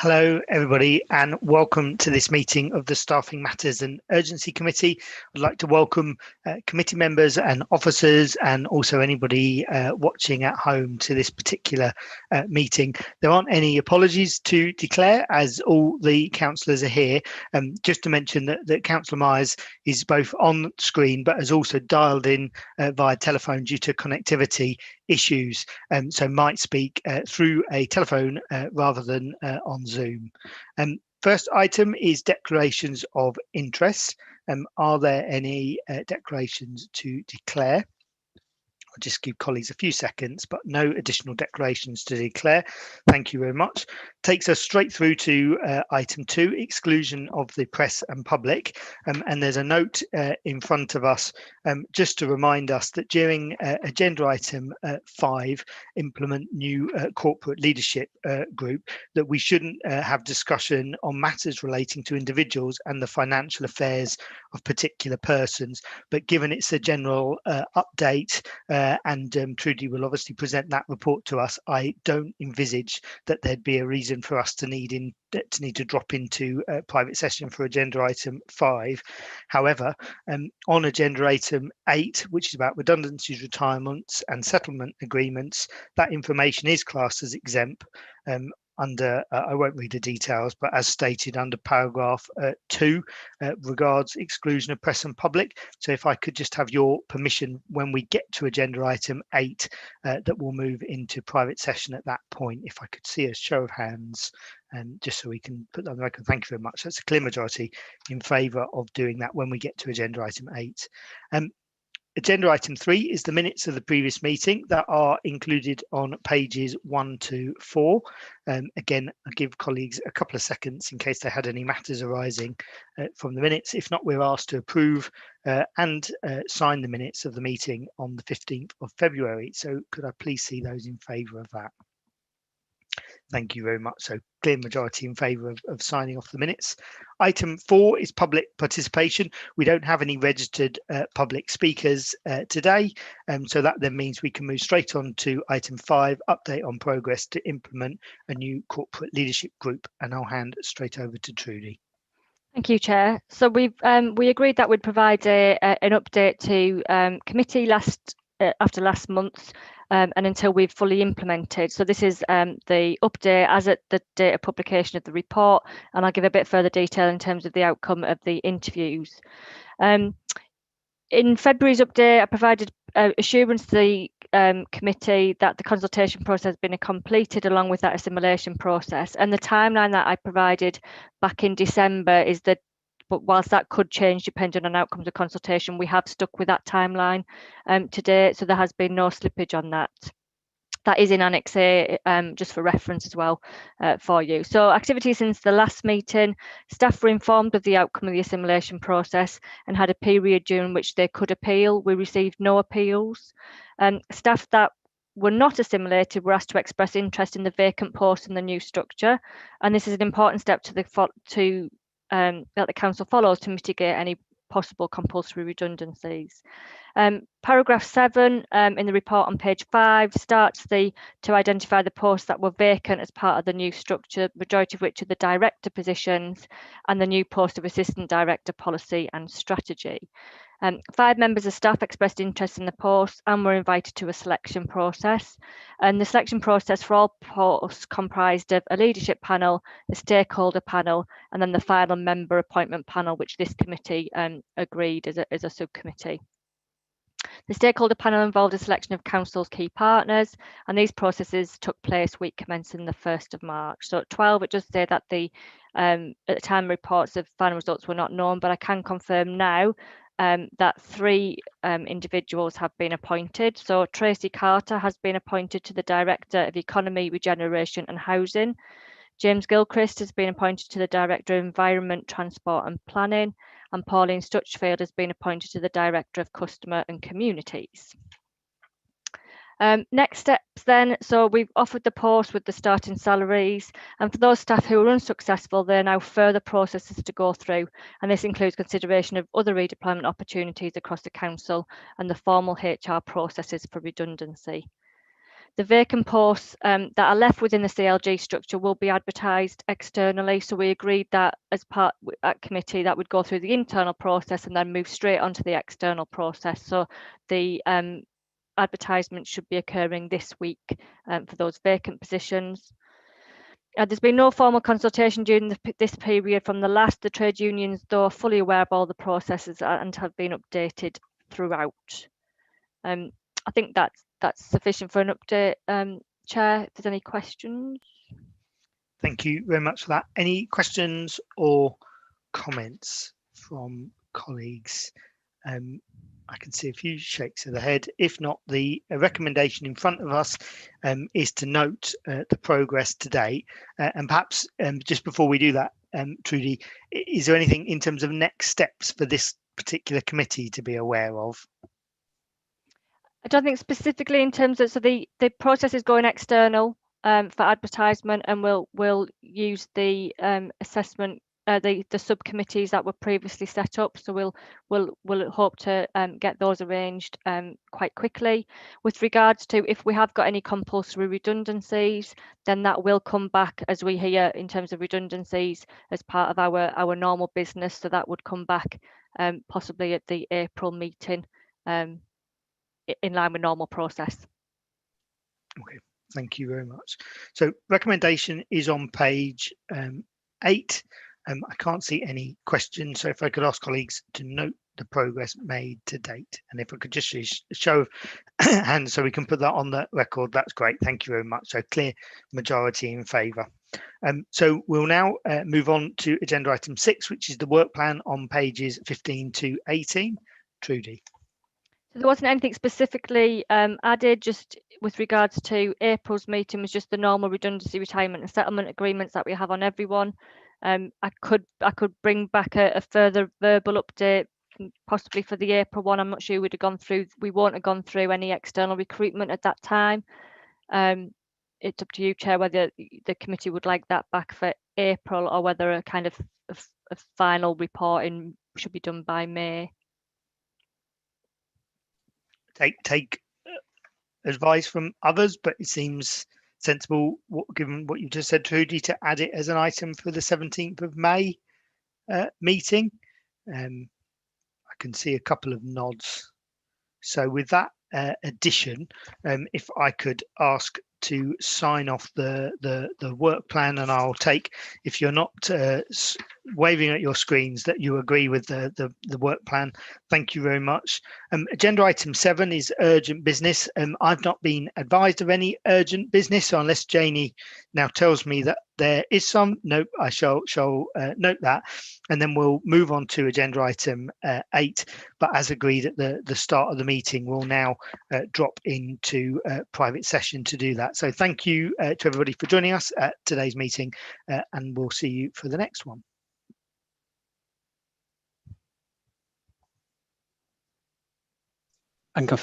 Hello, everybody, and welcome to this meeting of the Staffing Matters and Urgency Committee. I'd like to welcome committee members and officers and also anybody watching at home to this particular meeting. There aren't any apologies to declare as all the councillors are here. Just to mention that Councillor Myers is both on screen but has also dialed in via telephone due to connectivity issues, so might speak through a telephone rather than on Zoom. First item is declarations of interest. Are there any declarations to declare? I'll just give colleagues a few seconds, but no additional declarations to declare. Thank you very much. Takes us straight through to item 2, exclusion of the press and public. And there's a note in front of us just to remind us that during agenda item 5, implement new corporate leadership group, that we shouldn't have discussion on matters relating to individuals and the financial affairs of particular persons. But given it's a general update, and Trudy will obviously present that report to us, I don't envisage that there'd be a reason for us to need to drop into a private session for agenda item 5. However, on agenda item 8, which is about redundancies, retirements and settlement agreements, that information is classed as exempt under, I won't read the details, but as stated under paragraph 2, regards exclusion of press and public. So if I could just have your permission when we get to agenda item 8, that we'll move into private session at that point. If I could see a show of hands, just so we can put that on the record. Thank you very much. That's a clear majority in favour of doing that when we get to agenda item 8. Agenda item 3 is the minutes of the previous meeting that are included on pages 1 to 4. Again, I'll give colleagues a couple of seconds in case they had any matters arising from the minutes. If not, we're asked to approve and sign the minutes of the meeting on the 15th of February. So could I please see those in favour of that? Thank you very much. So clear majority in favour of signing off the minutes. Item 4 is public participation. We don't have any registered public speakers today, so that then means we can move straight on to item 5, update on progress to implement a new corporate leadership group, and I'll hand straight over to Trudy. Thank you, Chair. So we agreed that we'd provide an update to committee after last month, and until we've fully implemented. So this is the update as at the date of publication of the report, and I'll give a bit further detail in terms of the outcome of the interviews. In February's update, I provided assurance to the committee that the consultation process has been completed along with that assimilation process, and the timeline that I provided back in December is that, but whilst that could change depending on outcomes of consultation, we have stuck with that timeline to date, so there has been no slippage on that. That is in Annex A, just for reference as well for you. So activities since the last meeting, staff were informed of the outcome of the assimilation process and had a period during which they could appeal. We received no appeals. Staff that were not assimilated were asked to express interest in the vacant post in the new structure, and this is an important step that the council follows to mitigate any possible compulsory redundancies. Paragraph 7 in the report on page 5 starts to identify the posts that were vacant as part of the new structure, majority of which are the director positions and the new post of assistant director policy and strategy. 5 members of staff expressed interest in the post and were invited to a selection process. And the selection process for all posts comprised of a leadership panel, the stakeholder panel, and then the final member appointment panel, which this committee agreed as a subcommittee. The stakeholder panel involved a selection of council's key partners, and these processes took place week commencing the 1st of March. So at 12, it does say that at the time reports of final results were not known, but I can confirm now that 3 individuals have been appointed. So Tracy Carter has been appointed to the Director of Economy, Regeneration and Housing. James Gilchrist has been appointed to the Director of Environment, Transport and Planning, and Pauline Stutchfield has been appointed to the Director of Customer and Communities. Next steps then, so we've offered the post with the starting salaries, and for those staff who are unsuccessful, there are now further processes to go through, and this includes consideration of other redeployment opportunities across the council and the formal HR processes for redundancy. The vacant posts that are left within the CLG structure will be advertised externally. So we agreed that as part at committee that would go through the internal process and then move straight onto the external process. So the advertisement should be occurring this week for those vacant positions. There's been no formal consultation during this period from the trade unions, though, are fully aware of all the processes and have been updated throughout. I think that's sufficient for an update, Chair. If there's any questions. Thank you very much for that. Any questions or comments from colleagues? I can see a few shakes of the head. If not, the recommendation in front of us is to note the progress to date. And perhaps just before we do that, Trudy, is there anything in terms of next steps for this particular committee to be aware of? I don't think specifically in terms of, so the process is going external for advertisement, and we'll use the assessment, the subcommittees that were previously set up. So we'll hope to get those arranged quite quickly. With regards to if we have got any compulsory redundancies, then that will come back as we hear in terms of redundancies as part of our normal business. So that would come back possibly at the April meeting in line with normal process. Okay, thank you very much. So recommendation is on page 8. I can't see any questions, so if I could ask colleagues to note the progress made to date, and if I could just show of hands so we can put that on the record, that's great. Thank you very much. So clear majority in favour. So we'll now move on to agenda item 6, which is the work plan on pages 15 to 18. Trudy. So there wasn't anything specifically added, just with regards to April's meeting was just the normal redundancy, retirement and settlement agreements that we have on everyone. I could bring back a further verbal update, possibly for the April one. I'm not sure we won't have gone through any external recruitment at that time. It's up to you, Chair, whether the committee would like that back for April or whether a kind of a final reporting should be done by May. Take advice from others, but it seems sensible, given what you just said, Trudy, to add it as an item for the 17th of May meeting. I can see a couple of nods. So with that addition, if I could ask to sign off the work plan, and I'll take, if you're not waving at your screens, that you agree with the work plan. Thank you very much. Agenda item 7 is urgent business. I've not been advised of any urgent business, so unless Janie now tells me that there is some, nope, I shall note that, and then we'll move on to agenda item 8. But as agreed at the start of the meeting, we'll now drop into private session to do that. So thank you to everybody for joining us at today's meeting, and we'll see you for the next one. Anker